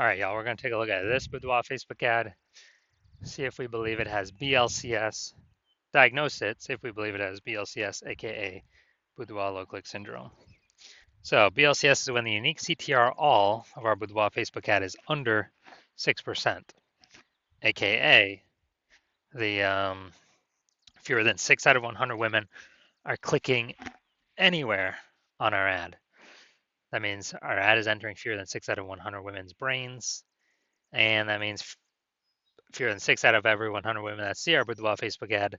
All right, y'all, we're going to take a look at this Boudoir Facebook ad, see if we believe it has BLCS, diagnose it, see if we believe it has BLCS, aka Boudoir low click syndrome. So BLCS is when the unique CTR all of our Boudoir Facebook ad is under 6%, aka the fewer than 6 out of 100 women are clicking anywhere on our ad. That means our ad is entering fewer than 6 out of 100 women's brains, and that means fewer than 6 out of every 100 women that see our Boudoir Facebook ad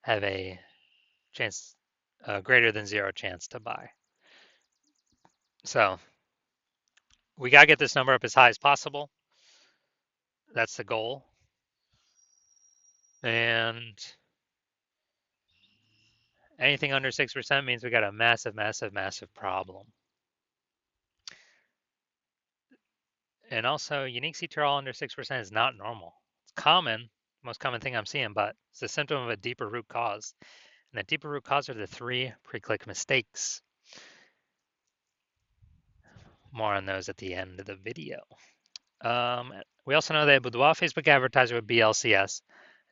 have a chance, greater than zero chance to buy. So we got to get this number up as high as possible. That's the goal. And anything under 6% means we got a massive, massive, massive problem. And also, unique CTRL under 6% is not normal. It's common, most common thing I'm seeing, but it's a symptom of a deeper root cause. And the deeper root cause are the 3 pre-click mistakes. More on those at the end of the video. We also know that a Boudoir Facebook advertiser with BLCS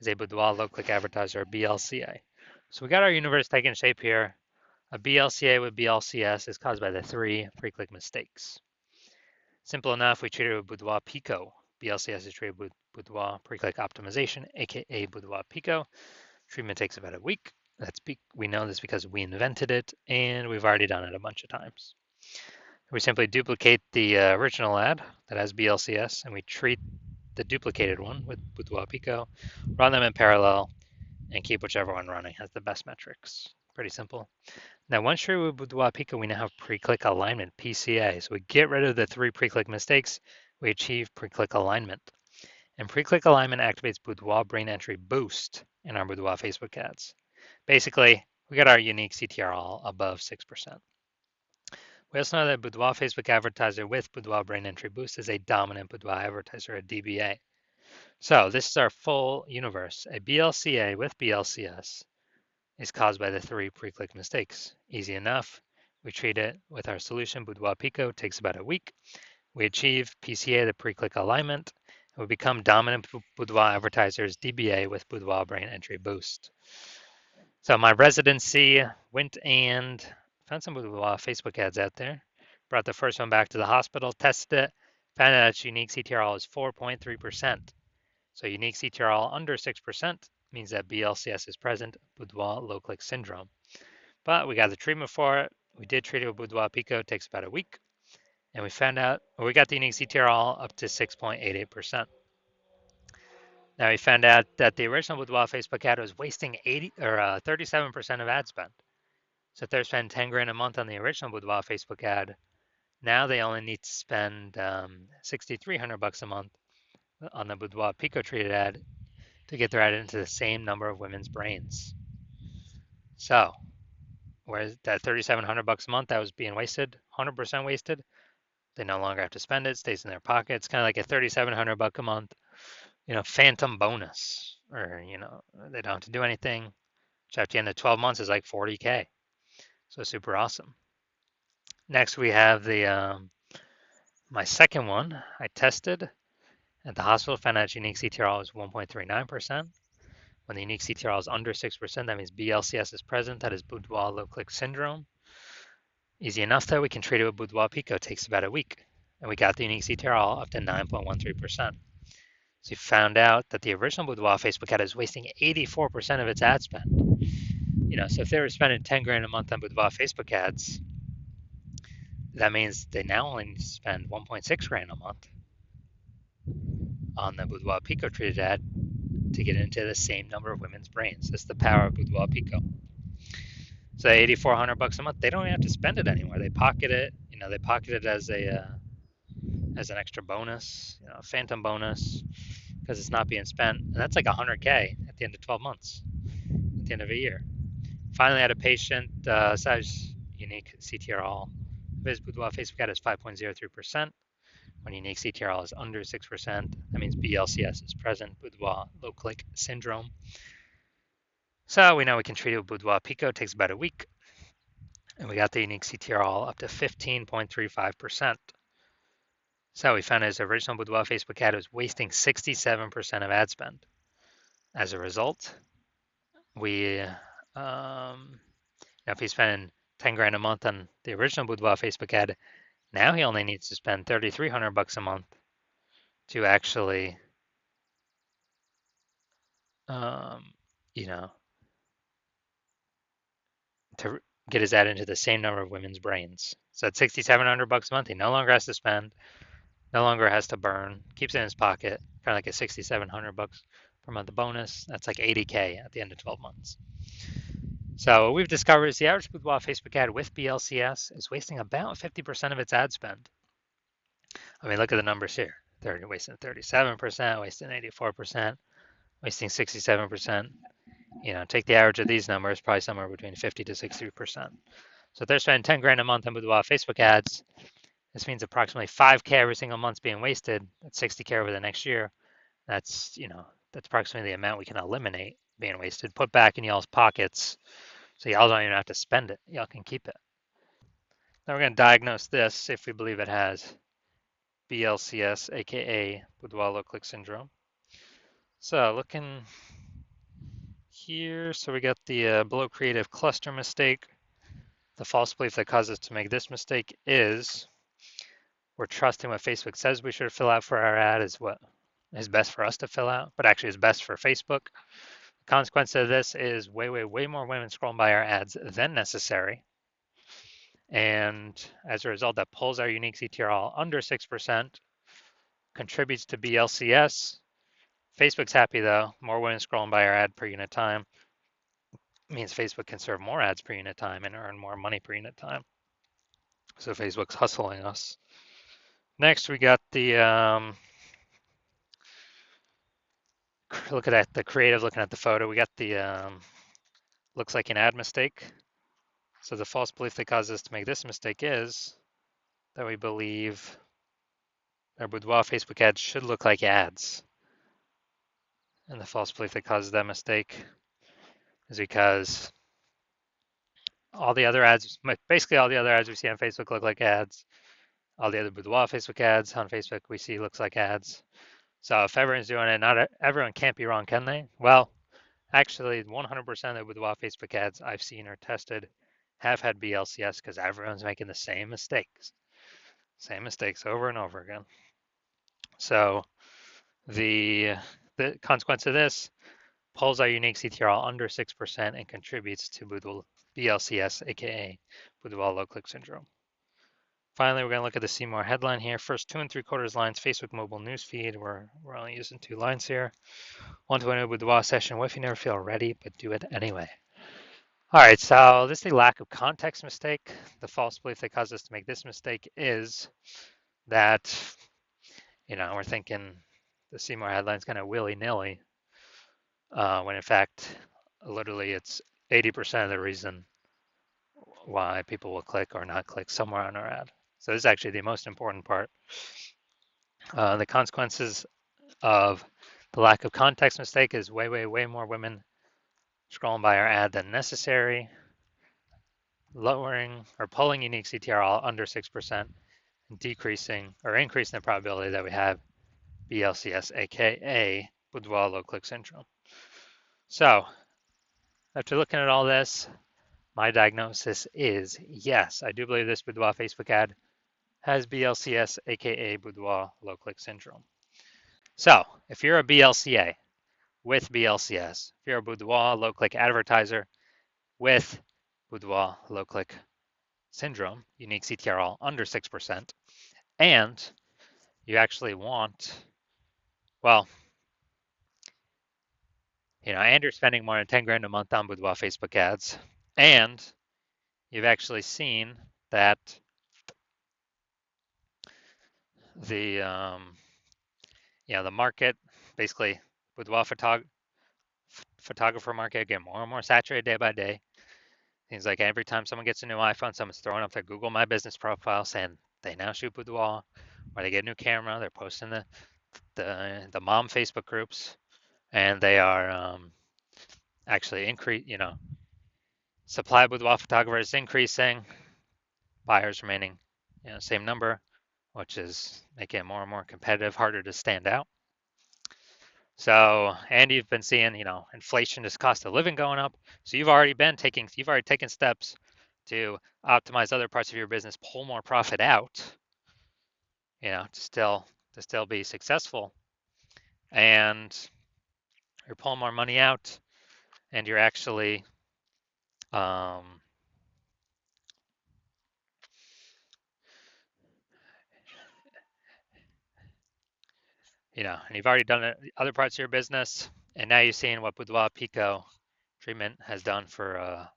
is a Boudoir low-click advertiser or BLCA. So we got our universe taking shape here. A BLCA with BLCS is caused by the 3 pre-click mistakes. Simple enough, we treat it with Boudoir Pico. BLCS is treated with Boudoir pre-click optimization, aka Boudoir Pico. Treatment takes about a week. We know this because we invented it, and we've already done it a bunch of times. We simply duplicate the original ad that has BLCS, and we treat the duplicated one with Boudoir Pico, run them in parallel, and keep whichever one running has the best metrics. Pretty simple. Now, once treated with Boudoir Pico, we now have pre-click alignment, PCA. So we get rid of the 3 pre-click mistakes, we achieve pre-click alignment. And pre-click alignment activates Boudoir brain entry boost in our Boudoir Facebook ads. Basically, we got our unique CTR all above 6%. We also know that Boudoir Facebook advertiser with Boudoir brain entry boost is a dominant Boudoir advertiser, a DBA. So this is our full universe. A BLCA with BLCS is caused by the 3 pre-click mistakes. Easy enough. We treat it with our solution, Boudoir Pico, takes about a week. We achieve PCA, the pre-click alignment, and we become dominant Boudoir advertisers, DBA with Boudoir brain entry boost. So my residency went and found some Boudoir Facebook ads out there. Brought the first one back to the hospital, tested it, found out its unique CTRL is 4.3%. So unique CTRL under 6% means that BLCS is present, Boudoir low-click syndrome. But we got the treatment for it. We did treat it with Boudoir Pico. It takes about a week. And we found out, we got the unique CTRL up to 6.88%. Now we found out that the original Boudoir Facebook ad was wasting 37% of ad spend. So if they're spending 10 grand a month on the original Boudoir Facebook ad, now they only need to spend 6,300 bucks a month on the Boudoir Pico treated ad to get their ad into the same number of women's brains. So, whereas that 3,700 bucks a month that was being wasted, 100% wasted, they no longer have to spend it, stays in their pocket. It's kind of like a 3,700 buck a month, phantom bonus, or they don't have to do anything, which at the end of 12 months is like 40K. So super awesome. Next we have the my second one I tested at the hospital, found out unique CTRL is 1.39%. When the unique CTRL is under 6%, that means BLCS is present. That is Boudoir low-click syndrome. Easy enough though, we can treat it with Boudoir Pico. It takes about a week. And we got the unique CTRL up to 9.13%. So we found out that the original Boudoir Facebook ad is wasting 84% of its ad spend. So if they were spending 10 grand a month on Boudoir Facebook ads, that means they now only need to spend 1.6 grand a month on the Boudoir Pico treated ad to get into the same number of women's brains. That's the power of Boudoir Pico. So 8,400 bucks a month, they don't even have to spend it anymore. They pocket it. They pocket it as an extra bonus, a phantom bonus, because it's not being spent. And that's like 100K at the end of 12 months, at the end of a year. Finally, I had a patient, size unique CTRL. His Boudoir Facebook ad is 5.03%. When unique CTRL is under 6%, that means BLCS is present, Boudoir low-click syndrome. So we know we can treat it with Boudoir Pico. It takes about a week. And we got the unique CTRL up to 15.35%. So we found his original Boudoir Facebook ad was wasting 67% of ad spend. As a result, we, if he's spending 10 grand a month on the original Boudoir Facebook ad, now he only needs to spend 3,300 bucks a month to actually, um, you know, to get his ad into the same number of women's brains. So at 6,700 bucks a month, he no longer has to spend, no longer has to burn, keeps it in his pocket, kind of like a 6,700 bucks per month bonus. That's like 80K at the end of 12 months. So what we've discovered is the average boudoir Facebook ad with BLCS is wasting about 50% of its ad spend. I mean, look at the numbers here. They're wasting 37%, wasting 84%, wasting 67%. Take the average of these numbers, probably somewhere between 50 to 60%. So if they're spending 10 grand a month on boudoir Facebook ads, this means approximately 5K every single month's being wasted. That's 60K over the next year. That's approximately the amount we can eliminate being wasted, put back in y'all's pockets, so y'all don't even have to spend it. Y'all can keep it. Now we're going to diagnose this if we believe it has BLCS, aka boudoir low click syndrome. So looking here, so we got the below creative cluster mistake. The false belief that causes us to make this mistake is we're trusting what Facebook says we should fill out for our ad is what is best for us to fill out, but actually is best for Facebook. The consequence of this is way more women scrolling by our ads than necessary. And as a result, that pulls our unique CTR under 6%, contributes to BLCS. Facebook's happy though. More women scrolling by our ad per unit time means Facebook can serve more ads per unit time and earn more money per unit time. So Facebook's hustling us. Next, we got the look at the creative, looking at the photo. We got the looks like an ad mistake. So the false belief that causes us to make this mistake is that we believe our boudoir Facebook ads should look like ads. And the false belief that causes that mistake is because all the other ads, basically all the other ads we see on Facebook look like ads. All the other boudoir Facebook ads on Facebook we see looks like ads. So if everyone's doing it, not everyone can't be wrong, can they? Well, actually 100% of the boudoir Facebook ads I've seen or tested have had BLCS because everyone's making the same mistakes. Same mistakes over and over again. So the consequence of this pulls our unique CTRL under 6% and contributes to BLCS, aka boudoir low click syndrome. Finally, we're going to look at the see more headline here. First 2 3/4 lines, Facebook mobile newsfeed. We're only using 2 lines here. 120 boudoir session. What if you never feel ready, but do it anyway? All right, so this is a lack of context mistake. The false belief that caused us to make this mistake is that, we're thinking the see more headline's kind of willy-nilly, when in fact, literally it's 80% of the reason why people will click or not click somewhere on our ad. So this is actually the most important part. The consequences of the lack of context mistake is way more women scrolling by our ad than necessary, lowering or pulling unique CTR under 6%, and decreasing or increasing the probability that we have BLCS, aka boudoir low click syndrome. So after looking at all this, my diagnosis is yes, I do believe this boudoir Facebook ad has BLCS, aka boudoir low click syndrome. So if you're a BLCA with BLCS, if you're a boudoir low click advertiser with boudoir low click syndrome, unique CTRL under 6%, and you actually want, well, and you're spending more than 10 grand a month on boudoir Facebook ads, and you've actually seen that the the market, basically boudoir photographer market, get more and more saturated day by day. Seems like every time someone gets a new iPhone, someone's throwing up their Google My Business profile saying they now shoot boudoir, or they get a new camera, they're posting the mom Facebook groups, and they are actually supply of boudoir photographers increasing, buyers remaining, same number. which is making it more and more competitive, harder to stand out. So, and you've been seeing, inflation is cost of living going up. So you've already taken steps to optimize other parts of your business, pull more profit out, to still be successful. And you're pulling more money out, and you're actually, um, and you've already done it, other parts of your business, and now you're seeing what Boudoir Pico treatment has done for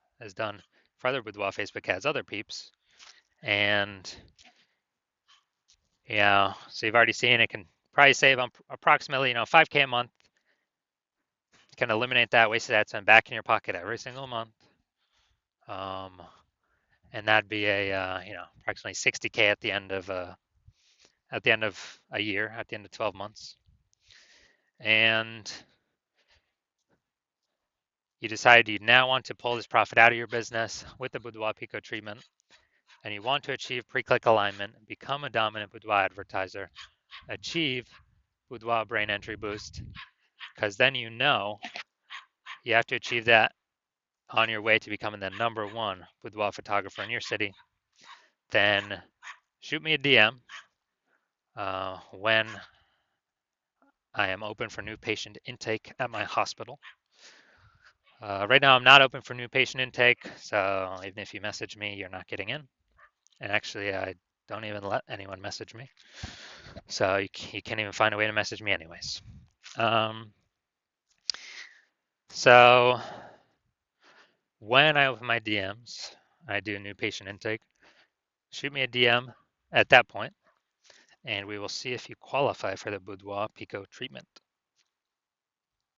other Boudoir Facebook ads, other peeps. And so you've already seen it can probably save approximately 5K a month. You can eliminate that wasted ad spend back in your pocket every single month. And that'd be approximately 60K at the end of a year, at the end of 12 months. And you decide you now want to pull this profit out of your business with the Boudoir Pico treatment, and you want to achieve pre-click alignment, become a dominant Boudoir advertiser, achieve Boudoir brain entry boost, because then you have to achieve that on your way to becoming the #1 boudoir photographer in your city. Then shoot me a DM when I am open for new patient intake at my hospital. Right now, I'm not open for new patient intake, so even if you message me, you're not getting in. And actually, I don't even let anyone message me, so you can't even find a way to message me anyways. So when I open my DMs, I do new patient intake. Shoot me a DM at that point, and we will see if you qualify for the Boudoir Pico treatment.